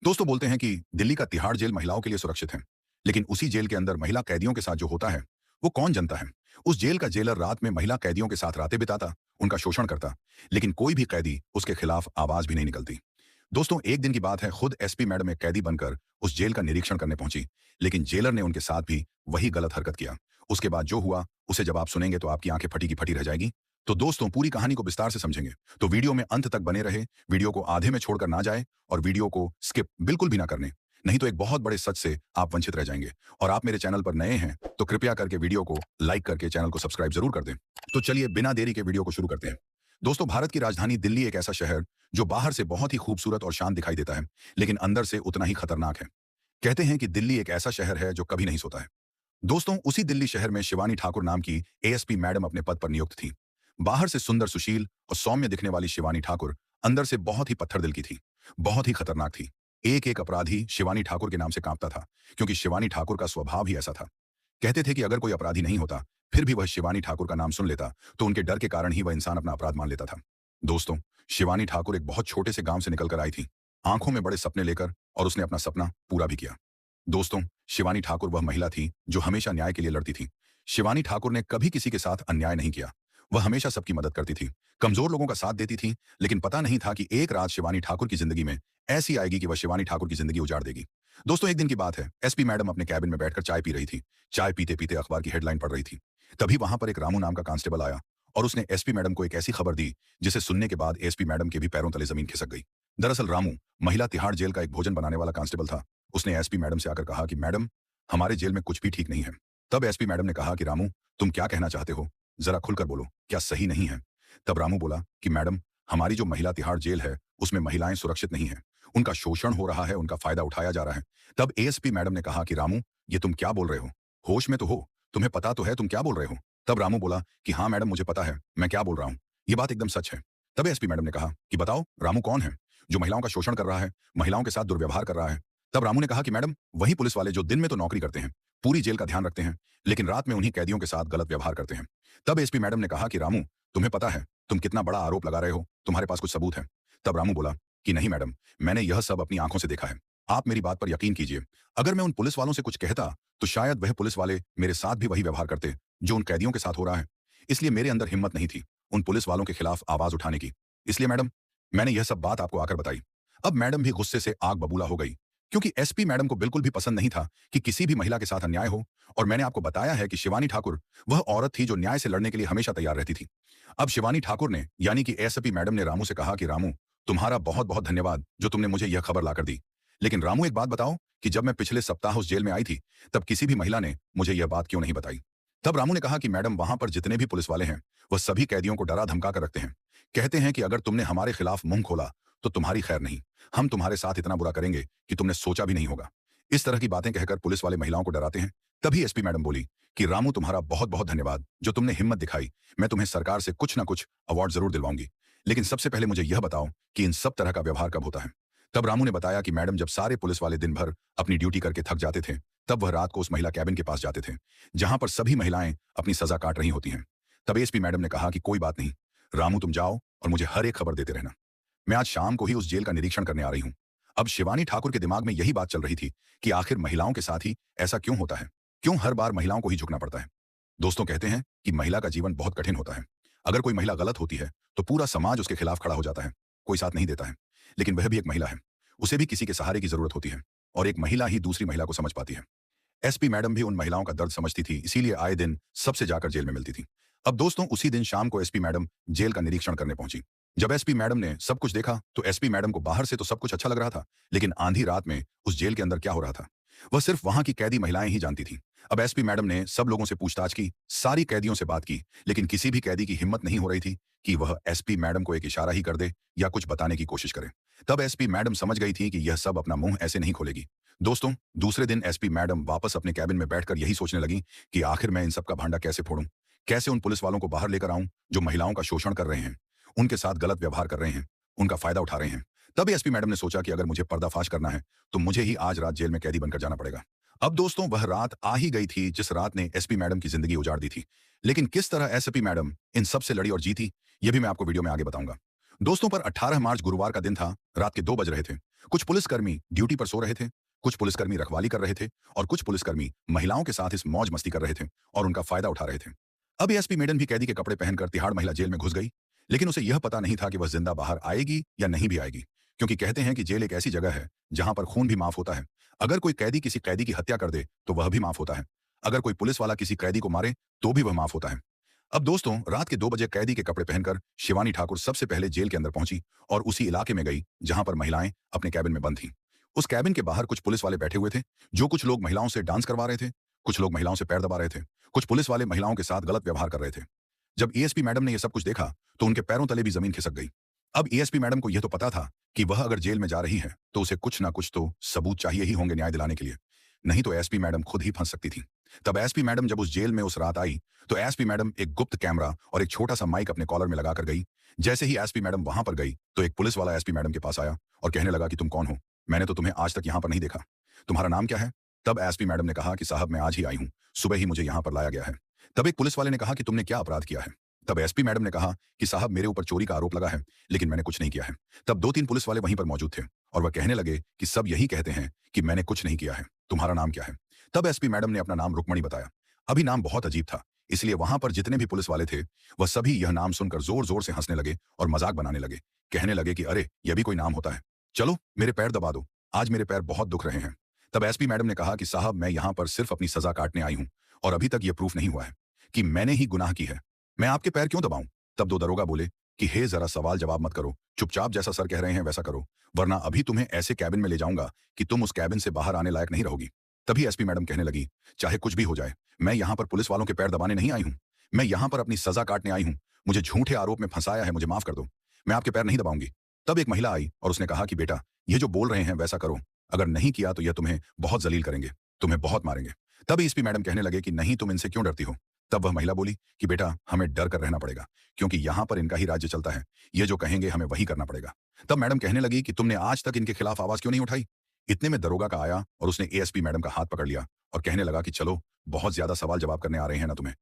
दोस्तों बोलते हैं कि दिल्ली का तिहाड़ जेल महिलाओं के लिए सुरक्षित है। लेकिन उसी जेल के अंदर महिला कैदियों के साथ जो होता है वो कौन जनता है। उस जेल का जेलर रात में महिला कैदियों के साथ रातें बिताता, उनका शोषण करता, लेकिन कोई भी कैदी उसके खिलाफ आवाज भी नहीं निकलती। दोस्तों एक दिन की बात है, खुद एसपी मैडम एक कैदी बनकर उस जेल का निरीक्षण करने पहुंची। लेकिन जेलर ने उनके साथ भी वही गलत हरकत किया। उसके बाद जो हुआ उसे जब आप सुनेंगे तो आपकी आंखें फटी की फटी रह जाएगी। तो दोस्तों पूरी कहानी को विस्तार से समझेंगे तो वीडियो में अंत तक बने रहे। वीडियो को आधे में छोड़कर ना जाए और वीडियो को स्किप बिल्कुल भी ना करने, नहीं तो एक बहुत बड़े सच से आप वंचित रह जाएंगे। और आप मेरे चैनल पर नए हैं तो कृपया करके वीडियो को लाइक करके चैनल को सब्सक्राइब जरूर कर दें। तो चलिए बिना देरी के वीडियो को शुरू करते हैं। दोस्तों भारत की राजधानी दिल्ली एक ऐसा शहर जो बाहर से बहुत ही खूबसूरत और शांत दिखाई देता है, लेकिन अंदर से उतना ही खतरनाक है। कहते हैं कि दिल्ली एक ऐसा शहर है जो कभी नहीं सोता है। दोस्तों उसी दिल्ली शहर में शिवानी ठाकुर नाम की एएसपी मैडम अपने पद पर नियुक्त थी। बाहर से सुंदर, सुशील और सौम्य दिखने वाली शिवानी ठाकुर अंदर से बहुत ही पत्थर दिल की थी, बहुत ही खतरनाक थी। एक एक अपराधी शिवानी ठाकुर के नाम से कांपता था, क्योंकि शिवानी ठाकुर का स्वभाव ही ऐसा था। कहते थे कि अगर कोई अपराधी नहीं होता फिर भी वह शिवानी ठाकुर का नाम सुन लेता तो उनके डर के कारण ही वह इंसान अपना अपराध मान लेता था। दोस्तों शिवानी ठाकुर एक बहुत छोटे से गांव से निकलकर आई थी, आंखों में बड़े सपने लेकर, और उसने अपना सपना पूरा भी किया। दोस्तों शिवानी ठाकुर वह महिला थी जो हमेशा न्याय के लिए लड़ती थी। शिवानी ठाकुर ने कभी किसी के साथ अन्याय नहीं किया। वह हमेशा सबकी मदद करती थी, कमजोर लोगों का साथ देती थी। लेकिन पता नहीं था कि एक रात शिवानी ठाकुर की जिंदगी में ऐसी आएगी कि वह शिवानी ठाकुर की जिंदगी उजाड़ देगी। दोस्तों एक दिन की बात है, एसपी मैडम अपने कैबिन में बैठकर चाय पी रही थी। चाय पीते पीते अखबार की हेडलाइन पढ़ रही थी। तभी वहां पर एक रामू नाम का कांस्टेबल आया और उसने एसपी मैडम को एक ऐसी खबर दी जिसे सुनने के बाद एसपी मैडम के भी पैरों तले जमीन खिसक गई। दरअसल रामू महिला तिहाड़ जेल का एक भोजन बनाने वाला कांस्टेबल था। उसने एसपी मैडम से आकर कहा कि मैडम, हमारे जेल में कुछ भी ठीक नहीं है। तब एसपी मैडम ने कहा कि रामू, तुम क्या कहना चाहते हो, जरा खुलकर बोलो, क्या सही नहीं है। तब रामू बोला कि मैडम, हमारी जो महिला तिहाड़ जेल है उसमें महिलाएं सुरक्षित नहीं है, उनका शोषण हो रहा है, उनका फायदा उठाया जा रहा है। तब एएसपी मैडम ने कहा कि रामू, ये तुम क्या बोल रहे हो, होश में तो हो, तुम्हें पता तो है तुम क्या बोल रहे हो। तब रामू बोला कि हाँ मैडम, मुझे पता है मैं क्या बोल रहा हूँ, ये बात एकदम सच है। तब एसपी मैडम ने कहा कि बताओ रामू कौन है जो महिलाओं का शोषण कर रहा है, महिलाओं के साथ दुर्व्यवहार कर रहा है। तब रामू ने कहा कि मैडम, वही पुलिस वाले जो दिन में तो नौकरी करते हैं, पूरी जेल का ध्यान रखते हैं, लेकिन रात में उन्हीं कैदियों के साथ गलत व्यवहार करते हैं। तब एसपी मैडम ने कहा कि रामू, तुम्हें पता है तुम कितना बड़ा आरोप लगा रहे हो, तुम्हारे पास कुछ सबूत है। तब रामू बोला कि नहीं मैडम, मैंने यह सब अपनी आंखों से देखा है, आप मेरी बात पर यकीन कीजिए। अगर मैं उन पुलिस वालों से कुछ कहता तो शायद वह पुलिस वाले मेरे साथ भी वही व्यवहार करते जो उन कैदियों के साथ हो रहा है। इसलिए मेरे अंदर हिम्मत नहीं थी उन पुलिस वालों के खिलाफ आवाज उठाने की। इसलिए मैडम, मैंने यह सब बात आपको आकर बताई। अब मैडम भी गुस्से से आग बबूला हो गई, क्योंकि एसपी मैडम को बिल्कुल भी पसंद नहीं था कि किसी भी महिला के साथ अन्याय हो। और मैंने आपको बताया है कि शिवानी ठाकुर वह औरत थी जो न्याय से लड़ने के लिए हमेशा तैयार रहती थी। अब शिवानी ठाकुर ने यानी कि एसपी मैडम ने रामू से कहा कि रामू, तुम्हारा बहुत बहुत धन्यवाद जो तुमने मुझे यह खबर लाकर दी। लेकिन रामू एक बात बताओ कि जब मैं पिछले सप्ताह उस जेल में आई थी तब किसी भी महिला ने मुझे यह बात क्यों नहीं बताई। तब रामू ने कहा कि मैडम, वहां पर जितने भी पुलिस वाले हैं वह सभी कैदियों को डरा धमका कर रखते हैं। कहते हैं कि अगर तुमने हमारे खिलाफ मुंह खोला तो तुम्हारी खैर नहीं, हम तुम्हारे साथ इतना बुरा करेंगे कि तुमने सोचा भी नहीं होगा। इस तरह की बातें कहकर पुलिस वाले महिलाओं को डराते हैं। तभी एसपी मैडम बोली कि रामू, तुम्हारा बहुत बहुत धन्यवाद जो तुमने हिम्मत दिखाई, मैं तुम्हें सरकार से कुछ ना कुछ अवार्ड जरूर दिलवाऊंगी। लेकिन सबसे पहले मुझे यह बताओ कि इन सब तरह का व्यवहार कब होता है। तब रामू ने बताया कि मैडम, जब सारे पुलिस वाले दिन भर अपनी ड्यूटी करके थक जाते थे तब वह रात को उस महिला कैबिन के पास जाते थे जहां पर सभी महिलाएं अपनी सजा काट रही होती हैं। तब एसपी मैडम ने कहा कि कोई बात नहीं रामू, तुम जाओ और मुझे हर एक खबर देते रहना। मैं आज शाम को ही उस जेल का निरीक्षण करने आ रही हूँ। अब शिवानी ठाकुर के दिमाग में यही बात चल रही थी कि आखिर महिलाओं के साथ ही ऐसा क्यों होता है, क्यों हर बार महिलाओं को ही झुकना पड़ता है। दोस्तों कहते हैं कि महिला का जीवन बहुत कठिन होता है। अगर कोई महिला गलत होती है तो पूरा समाज उसके खिलाफ खड़ा हो जाता है, कोई साथ नहीं देता है। लेकिन वह भी एक महिला है, उसे भी किसी के सहारे की जरूरत होती है, और एक महिला ही दूसरी महिला को समझ पाती है। एसपी मैडम भी उन महिलाओं का दर्द समझती थी, इसीलिए आए दिन सबसे जाकर जेल में मिलती थी। अब दोस्तों उसी दिन शाम को एसपी मैडम जेल का निरीक्षण करने पहुंची। जब एसपी मैडम ने सब कुछ देखा तो एसपी मैडम को बाहर से तो सब कुछ अच्छा लग रहा था, लेकिन आंधी रात में उस जेल के अंदर क्या हो रहा था वह सिर्फ वहां की कैदी महिलाएं ही जानती थी। अब एसपी मैडम ने सब लोगों से पूछताछ की, सारी कैदियों से बात की, लेकिन किसी भी कैदी की हिम्मत नहीं हो रही थी कि वह एसपी मैडम को एक इशारा ही कर दे या कुछ बताने की कोशिश करे। तब एसपी मैडम समझ गई थी कि यह सब अपना मुंह ऐसे नहीं खोलेगी। दोस्तों दूसरे दिन एसपी मैडम वापस अपने कैबिन में बैठकर यही सोचने लगी कि आखिर मैं इन सब का भांडा कैसे फोड़ूं, कैसे उन पुलिस वालों को बाहर लेकर आऊं जो महिलाओं का शोषण कर रहे हैं, उनके साथ गलत व्यवहार कर रहे हैं, उनका फायदा उठा रहे हैं। तब एसपी मैडम ने सोचा कि अगर मुझे पर्दाफाश करना है तो मुझे ही आज रात जेल में कैदी बनकर जाना पड़ेगा। अब दोस्तों वह रात आ ही गई थी जिस रात ने एसपी मैडम की जिंदगी उजाड़ दी थी। लेकिन किस तरह एसपी मैडम इन सब से लड़ी और जीती, यह भी मैं आपको वीडियो में आगे बताऊंगा। दोस्तों पर 18 मार्च गुरुवार का दिन था। रात के 2 बज रहे थे। कुछ पुलिसकर्मी ड्यूटी पर सो रहे थे, कुछ पुलिसकर्मी रखवाली कर रहे थे और कुछ पुलिसकर्मी महिलाओं के साथ इस मौज मस्ती कर रहे थे और उनका फायदा उठा रहे थे। अब एएसपी मेडन भी कैदी के कपड़े पहनकर तिहाड़ महिला जेल में घुस गई, लेकिन उसे यह पता नहीं था कि वह जिंदा बाहर आएगी या नहीं भी आएगी, क्योंकि कहते हैं कि जेल एक ऐसी जगह है जहां पर खून भी माफ होता है। अगर कोई कैदी किसी कैदी की हत्या कर दे तो वह भी माफ होता है। अगर कोई पुलिस वाला किसी कैदी को मारे तो भी वह माफ होता है। अब दोस्तों, रात के 2 बजे कैदी के कपड़े पहनकर शिवानी ठाकुर सबसे पहले जेल के अंदर पहुंची और उसी इलाके में गई जहां पर महिलाएं अपने कैबिन में बंद थीं। उस कैबिन के बाहर कुछ पुलिस वाले बैठे हुए थे, जो कुछ लोग महिलाओं से डांस करवा रहे थे, कुछ लोग महिलाओं से पैर दबा रहे थे, कुछ पुलिस वाले महिलाओं के साथ गलत व्यवहार कर रहे थे। जब एएसपी मैडम ने यह सब कुछ देखा तो उनके पैरों तले भी जमीन खिसक गई। अब एएसपी मैडम को यह तो पता था कि वह अगर जेल में जा रही है तो उसे कुछ ना कुछ तो सबूत चाहिए ही होंगे न्याय दिलाने के लिए, नहीं तो एसपी मैडम खुद ही फंस सकती थी। तब एसपी मैडम जब उस जेल में उस रात आई तो एसपी मैडम एक गुप्त कैमरा और एक छोटा सा माइक अपने कॉलर में लगाकर गई। जैसे ही एसपी मैडम वहां पर गई तो एक पुलिस वाला एसपी मैडम के पास आया और कहने लगा कि तुम कौन हो, मैंने तो तुम्हें आज तक यहाँ पर नहीं देखा, तुम्हारा नाम क्या है? तब एसपी मैडम ने कहा कि साहब मैं आज ही आई हूँ, सुबह ही मुझे यहाँ पर लाया गया है। तब एक पुलिस वाले ने कहा कि तुमने क्या अपराध किया है? तब एसपी मैडम ने कहा कि साहब मेरे ऊपर चोरी का आरोप लगा है, लेकिन मैंने कुछ नहीं किया है। तब 2-3 पुलिस वाले वहीं पर मौजूद थे और वह कहने लगे कि सब यही कहते हैं कि मैंने कुछ नहीं किया है, तुम्हारा नाम क्या है? तब एसपी मैडम ने अपना नाम रुक्मणी बताया। अभी नाम बहुत अजीब था, इसलिए वहां पर जितने भी पुलिस वाले थे वह सभी यह नाम सुनकर जोर जोर से हंसने लगे और मजाक बनाने लगे। कहने लगे कि अरे यह भी कोई नाम होता है, चलो मेरे पैर दबा दो, आज मेरे पैर बहुत दुख रहे हैं। तब एसपी मैडम ने कहा कि साहब मैं यहाँ पर सिर्फ अपनी सजा काटने आई हूँ और अभी तक यह प्रूफ नहीं हुआ है कि मैंने ही गुनाह की है, मैं आपके पैर क्यों दबाऊं? तब 2 दरोगा बोले कि हे जरा सवाल जवाब मत करो, चुपचाप जैसा सर कह रहे हैं वैसा करो, वरना अभी तुम्हें ऐसे कैबिन में ले जाऊंगा कि तुम उस कैबिन से बाहर आने लायक नहीं रहोगी। तभी एसपी मैडम कहने लगी, चाहे कुछ भी हो जाए, मैं यहाँ पर पुलिस वालों के पैर दबाने नहीं आई हूँ, मैं यहाँ पर अपनी सजा काटने आई हूँ, मुझे झूठे आरोप में फंसाया है, मुझे माफ कर दो, मैं आपके पैर नहीं दबाऊंगी। तब एक महिला आई और उसने कहा कि बेटा ये जो बोल रहे हैं वैसा करो, अगर नहीं किया तो यह तुम्हें बहुत जलील करेंगे, तुम्हें बहुत मारेंगे। तब एसपी मैडम कहने लगे कि नहीं तुम इनसे क्यों डरती हो? तब वह महिला बोली कि बेटा हमें डर कर रहना पड़ेगा, क्योंकि यहाँ पर इनका ही राज्य चलता है, ये जो कहेंगे हमें वही करना पड़ेगा। तब मैडम कहने लगी कि तुमने आज तक इनके खिलाफ आवाज क्यों नहीं उठाई? इतने में दरोगा का आया और उसने एएसपी मैडम का हाथ पकड़ लिया और कहने लगा कि चलो बहुत ज्यादा सवाल जवाब करने आ रहे हैं ना तुम्हें,